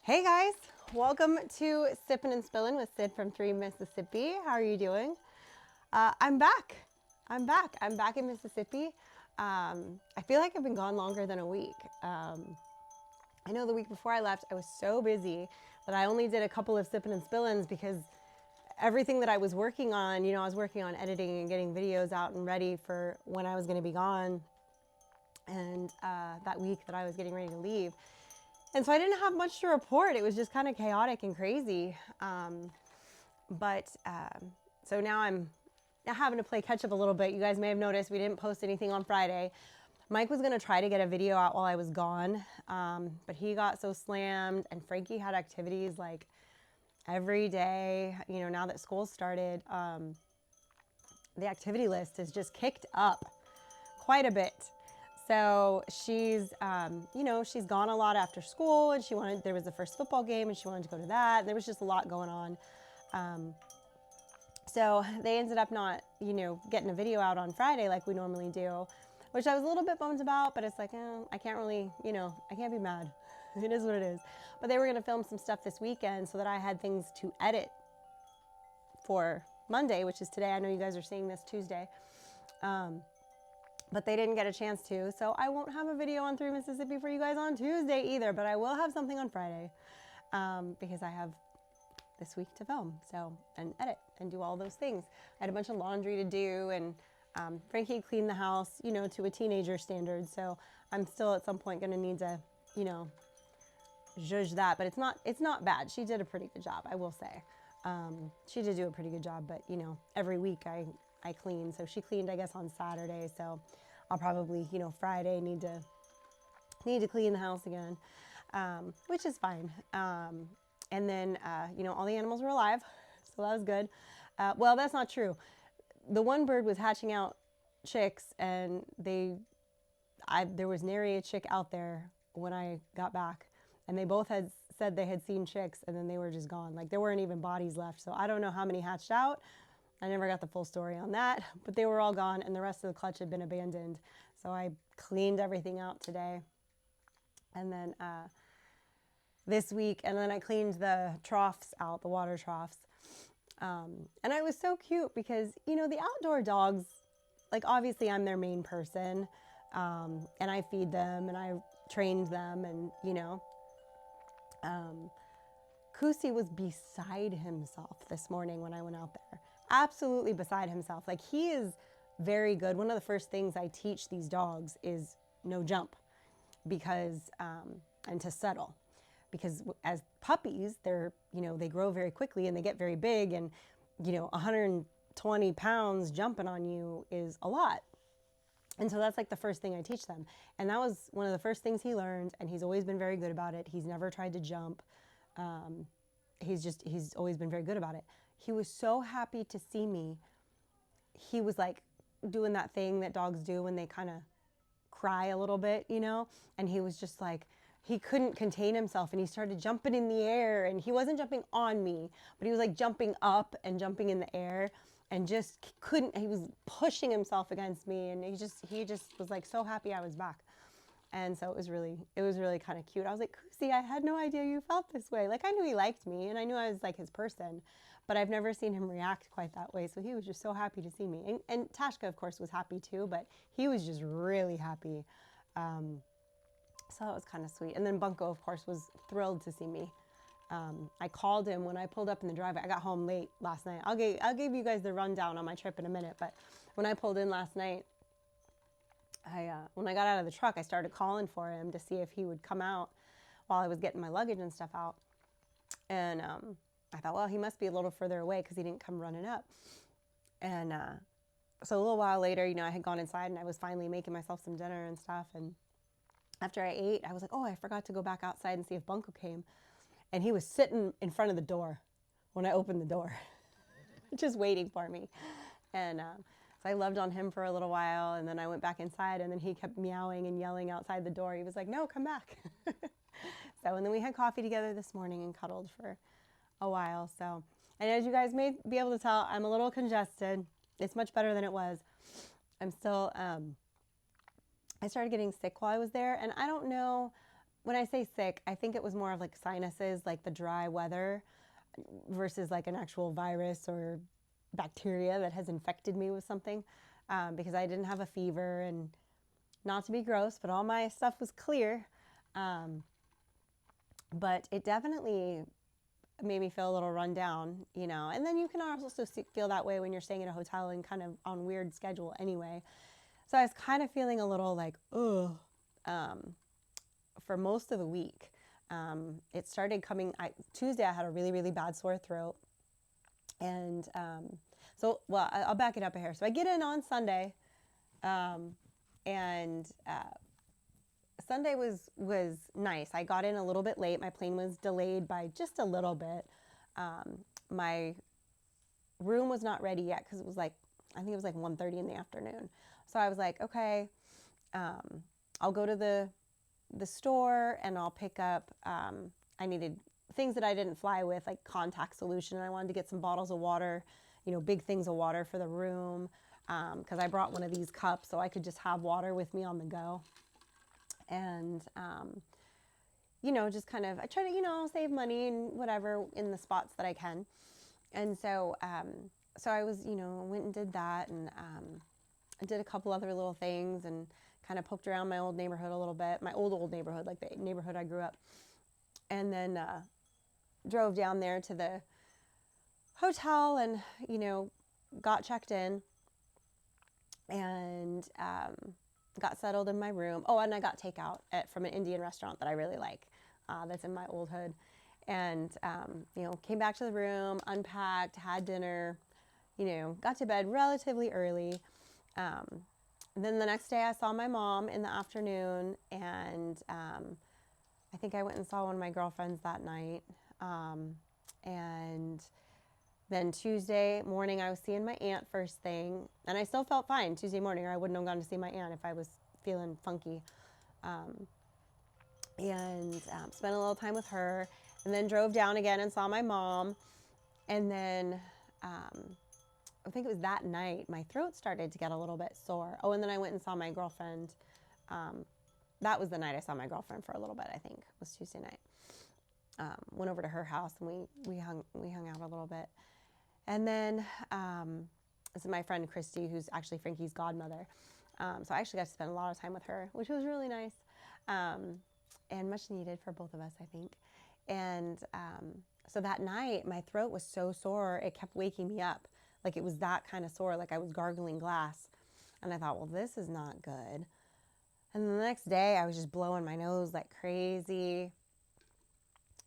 Hey guys, welcome to Sippin' and Spillin' with Sid from 3 Mississippi. How are you doing? I'm back. I'm back in Mississippi. I feel like I've been gone longer than a week. I know the week before I left, I was so busy that I only did a couple of Sippin' and Spillins because everything that I was working on, I was working on editing and getting videos out and ready for when I was going to be gone and that week that I was getting ready to leave. And so I didn't have much to report. It was just kind of chaotic and crazy. So now I'm having to play catch up a little bit. You guys may have noticed we didn't post anything on Friday. Mike was going to try to get a video out while I was gone, but he got so slammed, and Frankie had activities like every day. Now that school started, the activity list is just kicked up quite a bit. So she's gone a lot after school, and there was the first football game and she wanted to go to that. There was just a lot going on. So they ended up not, getting a video out on Friday like we normally do, which I was a little bit bummed about, but it's like, I can't really, I can't be mad. It is what it is. But they were going to film some stuff this weekend so that I had things to edit for Monday, which is today. I know you guys are seeing this Tuesday. But they didn't get a chance to, so I won't have a video on 3 Mississippi for you guys on Tuesday either, but I will have something on Friday because I have this week to film, and edit and do all those things. I had a bunch of laundry to do, and Frankie cleaned the house, to a teenager standard, so I'm still at some point going to need to, judge that, but it's not bad. She did a pretty good job, I will say. She did do a pretty good job, but every week I clean. So she cleaned, I guess, on Saturday. So I'll probably, Friday need to clean the house again, which is fine. And then, all the animals were alive. So that was good. Well, that's not true. The one bird was hatching out chicks, and there was nary a chick out there when I got back. And they both had said they had seen chicks, and then they were just gone. Like, there weren't even bodies left. So I don't know how many hatched out. I never got the full story on that, but they were all gone, and the rest of the clutch had been abandoned. So I cleaned everything out today. And then this week, and then I cleaned the troughs out, the water troughs. And I was so cute because, the outdoor dogs, like, obviously I'm their main person, and I feed them, and I trained them, and, Kusi was beside himself this morning when I went out there. Absolutely beside himself. Like, he is very good. One of the first things I teach these dogs is no jump because, and to settle. Because as puppies, they grow very quickly and they get very big, and, 120 pounds jumping on you is a lot. And so that's like the first thing I teach them. And that was one of the first things he learned, and he's always been very good about it. He's never tried to jump. He's always been very good about it. He was so happy to see me. He was like doing that thing that dogs do when they kind of cry a little bit, and he was just like, he couldn't contain himself, and he started jumping in the air, and he wasn't jumping on me, but he was like jumping up and jumping in the air, and just couldn't, he was pushing himself against me, and he just was like so happy I was back. And so it was really kind of cute. I was like, Kusi, I had no idea you felt this way. Like, I knew he liked me, and I knew I was like his person, but I've never seen him react quite that way. So he was just so happy to see me. And Tashka, of course, was happy too, but he was just really happy. So that was kind of sweet. And then Bunko, of course, was thrilled to see me. I called him when I pulled up in the driveway. I got home late last night. I'll give you guys the rundown on my trip in a minute, but when I pulled in last night, when I got out of the truck, I started calling for him to see if he would come out while I was getting my luggage and stuff out. And I thought, well, he must be a little further away because he didn't come running up. And so a little while later, I had gone inside, and I was finally making myself some dinner and stuff. And after I ate, I was like, oh, I forgot to go back outside and see if Bunko came. And he was sitting in front of the door when I opened the door, just waiting for me. And so I loved on him for a little while, and then I went back inside, and then he kept meowing and yelling outside the door. He was like, no, come back. And then we had coffee together this morning and cuddled for a while. So, and as you guys may be able to tell, I'm a little congested. It's much better than it was. I'm still, I started getting sick while I was there, and I don't know when I say sick, I think it was more of like sinuses, like the dry weather versus like an actual virus or bacteria that has infected me with something, because I didn't have a fever, and not to be gross, but all my stuff was clear. But it definitely made me feel a little run down, you know. And then you can also feel that way when you're staying in a hotel and kind of on weird schedule anyway. So I was kind of feeling a little like, ugh, for most of the week. It started coming, Tuesday I had a really, really bad sore throat. And well, I'll back it up a hair. So I get in on Sunday, and Sunday was nice. I got in a little bit late. My plane was delayed by just a little bit. My room was not ready yet because it was like, I think it was like 1:30 in the afternoon. So I was like, okay, I'll go to the store and I'll pick up, I needed things that I didn't fly with, like contact solution. And I wanted to get some bottles of water, you know, big things of water for the room, because I brought one of these cups so I could just have water with me on the go. And, you know, just kind of, I try to, you know, save money and whatever in the spots that I can. And so, so I was, you know, went and did that, and I did a couple other little things, and kind of poked around my old neighborhood a little bit, my old neighborhood, like the neighborhood I grew up. And then drove down there to the hotel and, you know, got checked in, and got settled in my room. Oh, and I got takeout from an Indian restaurant that I really like, that's in my old hood. And, you know, came back to the room, unpacked, had dinner, you know, got to bed relatively early. Then the next day I saw my mom in the afternoon, and I think I went and saw one of my girlfriends that night. And then Tuesday morning I was seeing my aunt first thing, and I still felt fine Tuesday morning, or I wouldn't have gone to see my aunt if I was feeling funky. And spent a little time with her, and then drove down again and saw my mom. And then I think it was that night my throat started to get a little bit sore. Oh, and then I went and saw my girlfriend. That was the night I saw my girlfriend for a little bit, I think. It was Tuesday night. Went over to her house, and we hung out a little bit. And then this is my friend Christy, who's actually Frankie's godmother. So I actually got to spend a lot of time with her, which was really nice, and much needed for both of us, I think. And so that night, my throat was so sore, it kept waking me up. Like it was that kind of sore, like I was gargling glass. And I thought, well, this is not good. And then the next day, I was just blowing my nose like crazy.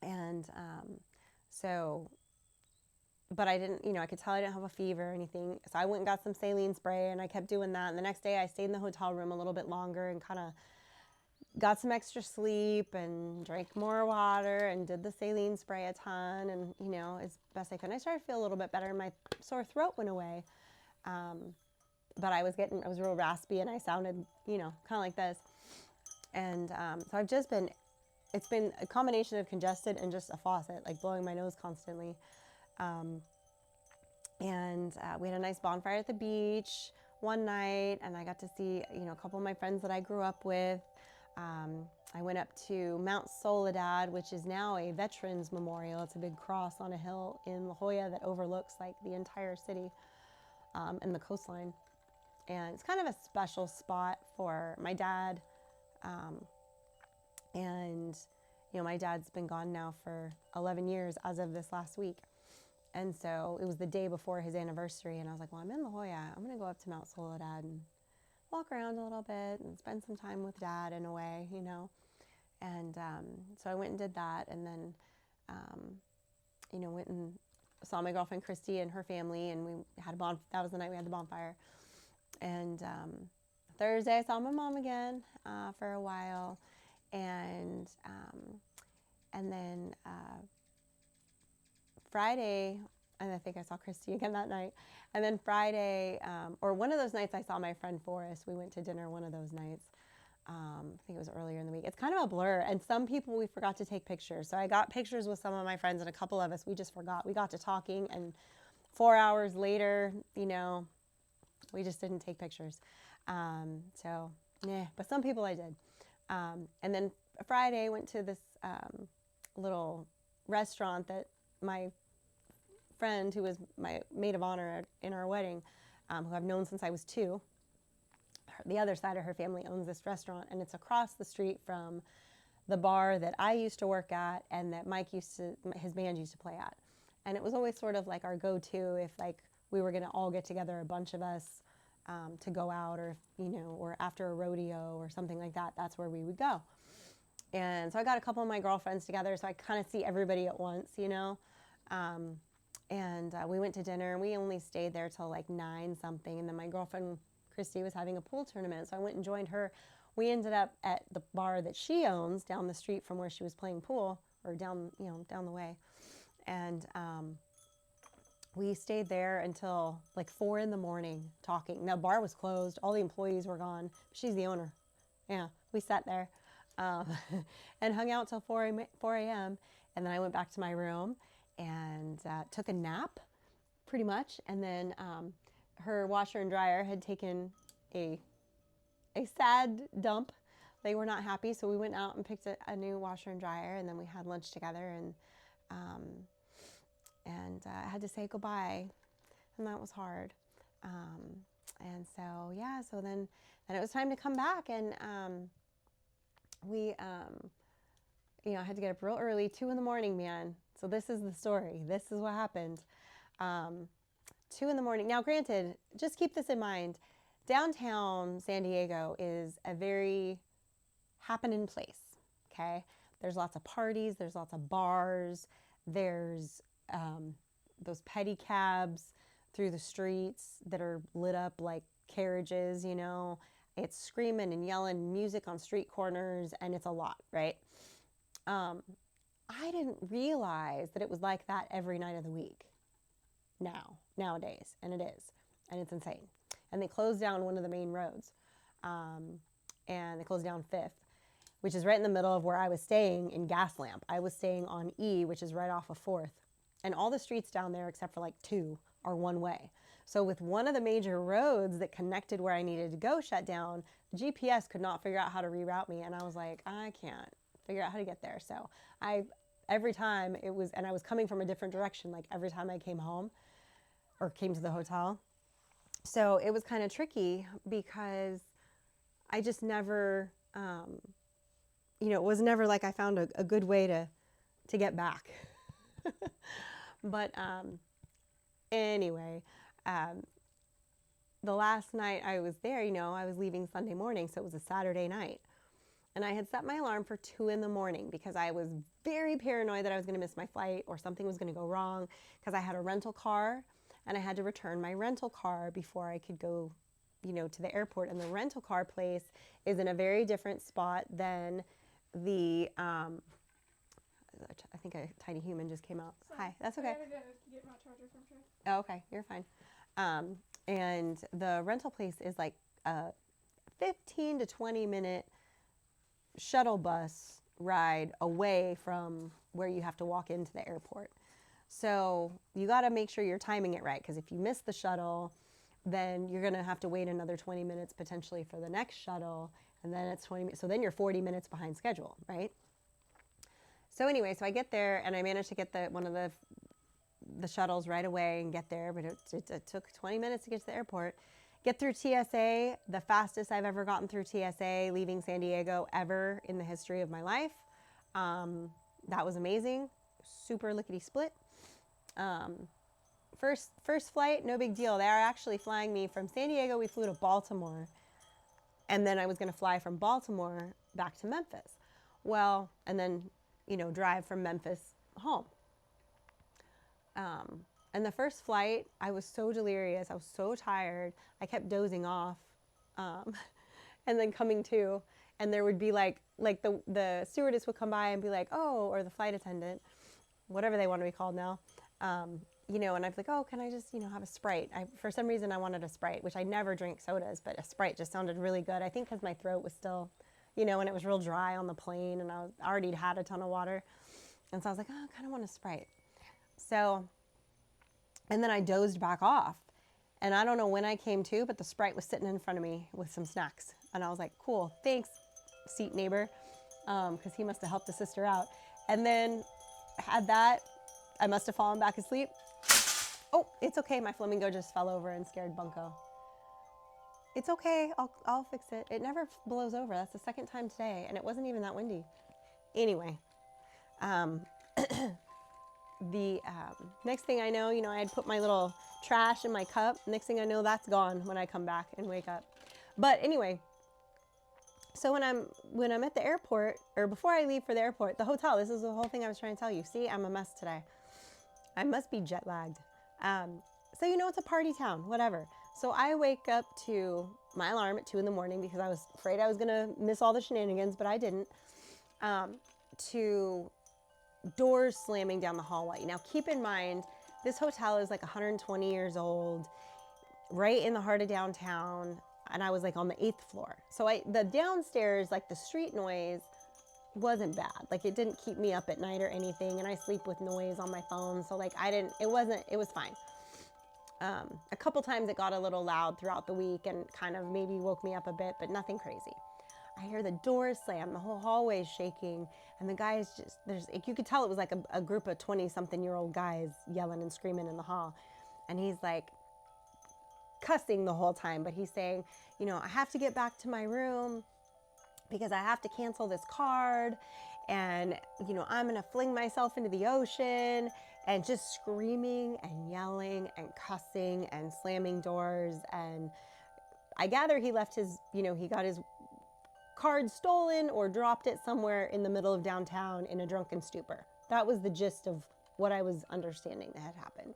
And but I didn't, you know, I could tell I didn't have a fever or anything. So I went and got some saline spray, and I kept doing that. And the next day I stayed in the hotel room a little bit longer and kind of got some extra sleep and drank more water and did the saline spray a ton, and, you know, as best I could. And I started to feel a little bit better. My sore throat went away. But I was real raspy, and I sounded, you know, kind of like this. And so it's been a combination of congested and just a faucet, like blowing my nose constantly. And we had a nice bonfire at the beach one night, and I got to see, you know, a couple of my friends that I grew up with. I went up to Mount Soledad, which is now a veterans memorial. It's a big cross on a hill in La Jolla that overlooks like the entire city, and the coastline. And it's kind of a special spot for my dad. And, you know, my dad's been gone now for 11 years as of this last week. And so it was the day before his anniversary, and I was like, well, I'm in La Jolla. I'm going to go up to Mount Soledad and walk around a little bit and spend some time with Dad in a way, you know. And so I went and did that, and then, you know, went and saw my girlfriend Christy and her family, and we had that was the night we had the bonfire. And Thursday I saw my mom again for a while, and then Friday, and I think I saw Christy again that night. And then Friday, or one of those nights, I saw my friend Forrest. We went to dinner one of those nights. I think it was earlier in the week. It's kind of a blur. And some people, we forgot to take pictures. So I got pictures with some of my friends, and a couple of us, we just forgot. We got to talking, and 4 hours later, you know, we just didn't take pictures. So, yeah, but some people I did. And then Friday, went to this little restaurant that my friend, who was my maid of honor in our wedding, who I've known since I was 2, the other side of her family owns this restaurant, and it's across the street from the bar that I used to work at and that Mike his band used to play at. And it was always sort of like our go-to if like we were going to all get together, a bunch of us, to go out, or, or after a rodeo or something like that, that's where we would go. And so I got a couple of my girlfriends together, so I kind of see everybody at once, and we went to dinner, and we only stayed there till like 9 something. And then my girlfriend, Christy, was having a pool tournament, so I went and joined her. We ended up at the bar that she owns down the street from where she was playing pool, or down the way. And we stayed there until like 4 in the morning talking. Now, the bar was closed. All the employees were gone. She's the owner. Yeah, we sat there and hung out till 4 a.m. And then I went back to my room and took a nap, pretty much. And then her washer and dryer had taken a sad dump. They were not happy, so we went out and picked a new washer and dryer, and then we had lunch together, and I had to say goodbye, and that was hard. And so, yeah, so then it was time to come back, and we, I had to get up real early, 2 in the morning, man. So this is the story. This is what happened. 2 in the morning. Now, granted, just keep this in mind. Downtown San Diego is a very happening place, okay? There's lots of parties. There's lots of bars. There's those pedicabs through the streets that are lit up like carriages, It's screaming and yelling, music on street corners, and it's a lot, right? I didn't realize that it was like that every night of the week nowadays, and it is, and it's insane. And they closed down one of the main roads, and they closed down 5th, which is right in the middle of where I was staying in Gaslamp. I was staying on E, which is right off of 4th, and all the streets down there, except for like 2, are one way. So with one of the major roads that connected where I needed to go shut down, GPS could not figure out how to reroute me, and I was like, I can't figure out how to get there. So every time it was, and I was coming from a different direction, like every time I came home or came to the hotel. So it was kind of tricky because I just never, it was never like I found a good way to get back. But anyway, the last night I was there, I was leaving Sunday morning, so it was a Saturday night. And I had set my alarm for 2 in the morning because I was very paranoid that I was going to miss my flight or something was going to go wrong, because I had a rental car and I had to return my rental car before I could go, to the airport. And the rental car place is in a very different spot than the, I think a tiny human just came out. Sorry. Hi, that's okay. I gotta get my charger from here. Oh, okay, you're fine. And the rental place is like a 15 to 20 minute shuttle bus ride away from where you have to walk into the airport. So you got to make sure you're timing it right, because if you miss the shuttle, then you're going to have to wait another 20 minutes potentially for the next shuttle, and then it's 20 minutes. So then you're 40 minutes behind schedule, right? So anyway, so I get there and I managed to get one of the shuttles right away and get there, but it took 20 minutes to get to the airport. Get through TSA, the fastest I've ever gotten through TSA leaving San Diego ever in the history of my life. That was amazing. Super lickety split. First flight, no big deal. They are actually flying me from San Diego. We flew to Baltimore, and then I was going to fly from Baltimore back to Memphis. Well, and then, drive from Memphis home. And the first flight, I was so delirious. I was so tired. I kept dozing off, and then coming to, and there would be like the stewardess would come by and be like, oh, or the flight attendant, whatever they want to be called now, and I was like, oh, can I just, have a Sprite? For some reason, I wanted a Sprite, which I never drink sodas, but a Sprite just sounded really good. I think because my throat was still, and it was real dry on the plane, and I already had a ton of water. And so I was like, oh, I kind of want a Sprite. So, and then I dozed back off, and I don't know when I came to, but the Sprite was sitting in front of me with some snacks. And I was like, cool, thanks, seat neighbor. because he must have helped the sister out. And then had that. I must have fallen back asleep. Oh, it's okay. My flamingo just fell over and scared Bunko. It's okay. I'll fix it. It never blows over. That's the second time today, and it wasn't even that windy. Anyway, the next thing I know, I had put my little trash in my cup. Next thing I know, that's gone when I come back and wake up. But anyway, so when I'm at the airport, or before I leave for the airport, the hotel, this is the whole thing I was trying to tell you. See, I'm a mess today. I must be jet lagged. So it's a party town, whatever. So I wake up to my alarm at 2 in the morning because I was afraid I was gonna miss all the shenanigans, but I didn't. To doors slamming down the hallway. Now keep in mind, this hotel is like 120 years old, right in the heart of downtown, and I was like on the 8th floor. So the downstairs, like the street noise wasn't bad. Like it didn't keep me up at night or anything, and I sleep with noise on my phone. So like it was fine. A couple times it got a little loud throughout the week and kind of maybe woke me up a bit, but nothing crazy. I hear the doors slam, the whole hallway is shaking, and the guys you could tell it was like a group of 20-something-year-old guys yelling and screaming in the hall. And he's like cussing the whole time, but he's saying, I have to get back to my room because I have to cancel this card, and I'm gonna fling myself into the ocean, and just screaming and yelling and cussing and slamming doors. And I gather he left he got his card stolen or dropped it somewhere in the middle of downtown in a drunken stupor. That was the gist of what I was understanding that had happened.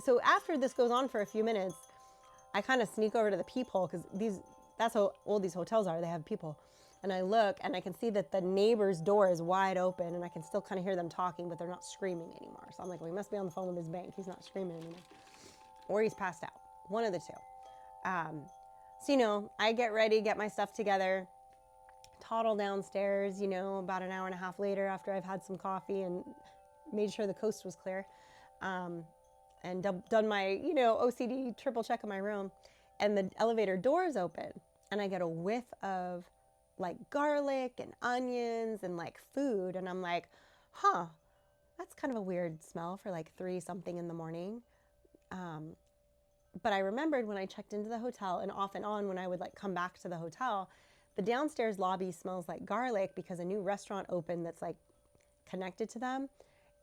So after this goes on for a few minutes, I kind of sneak over to the peephole because that's how old these hotels are. They have peephole. And I look and I can see that the neighbor's door is wide open, and I can still kind of hear them talking, but they're not screaming anymore. So I'm like, well, he must be on the phone with his bank. He's not screaming anymore. Or he's passed out. One of the two. So, I get ready, get my stuff together, toddle downstairs, about an hour and a half later after I've had some coffee and made sure the coast was clear, and done my, OCD triple check of my room, and the elevator doors open, and I get a whiff of like garlic and onions and like food, and I'm like, that's kind of a weird smell for like 3-something in the morning. But I remembered when I checked into the hotel, and off and on when I would like come back to the hotel, the downstairs lobby smells like garlic because a new restaurant opened that's like connected to them.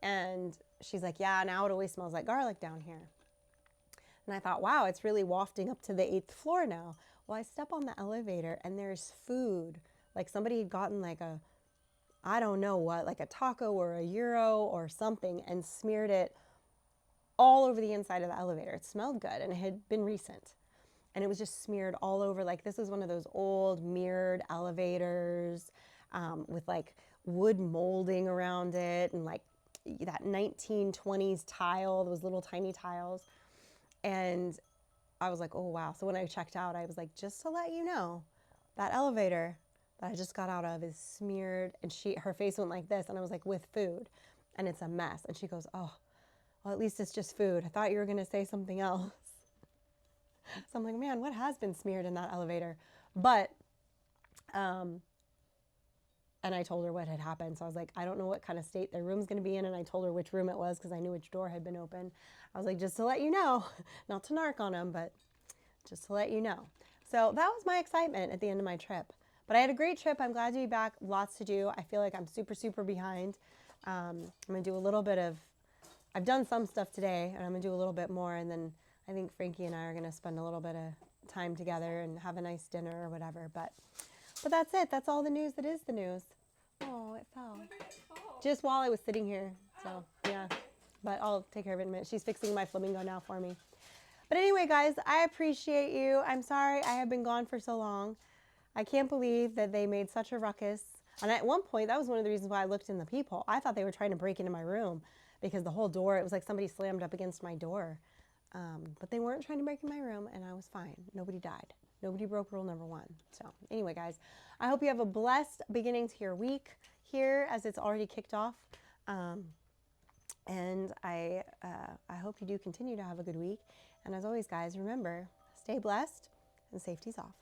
And she's like, yeah, now it always smells like garlic down here. And I thought, wow, it's really wafting up to the 8th floor now. Well, I step on the elevator and there's food. Like somebody had gotten like I don't know what, like a taco or a gyro or something, and smeared it all over the inside of the elevator. It smelled good and it had been recent. And it was just smeared all over. Like this is one of those old mirrored elevators with like wood molding around it, and like that 1920s tile, those little tiny tiles. And I was like, oh wow. So when I checked out, I was like, just to let you know, that elevator that I just got out of is smeared. And her face went like this, and I was like, with food, and it's a mess. And she goes, oh, well, at least it's just food. I thought you were gonna say something else. So I'm like, man, what has been smeared in that elevator? But, and I told her what had happened. So I was like, I don't know what kind of state their room's gonna be in. And I told her which room it was because I knew which door had been open. I was like, just to let you know, not to narc on them, but just to let you know. So that was my excitement at the end of my trip. But I had a great trip. I'm glad to be back. Lots to do. I feel like I'm super, super behind. I'm gonna do a little bit of, I've done some stuff today, and I'm gonna do a little bit more, and then I think Frankie and I are gonna spend a little bit of time together and have a nice dinner or whatever. But that's it. That's all the news that is the news. Oh, it fell. When did it fall? Just while I was sitting here. So yeah, but I'll take care of it in a minute. She's fixing my flamingo now for me. But anyway, guys, I appreciate you. I'm sorry I have been gone for so long. I can't believe that they made such a ruckus. And at one point, that was one of the reasons why I looked in the peephole. I thought they were trying to break into my room because the whole door, it was like somebody slammed up against my door. But they weren't trying to break in my room, and I was fine. Nobody died. Nobody broke rule number 1. So anyway, guys, I hope you have a blessed beginning to your week here as it's already kicked off. And I hope you do continue to have a good week. And as always, guys, remember, stay blessed and safety's off.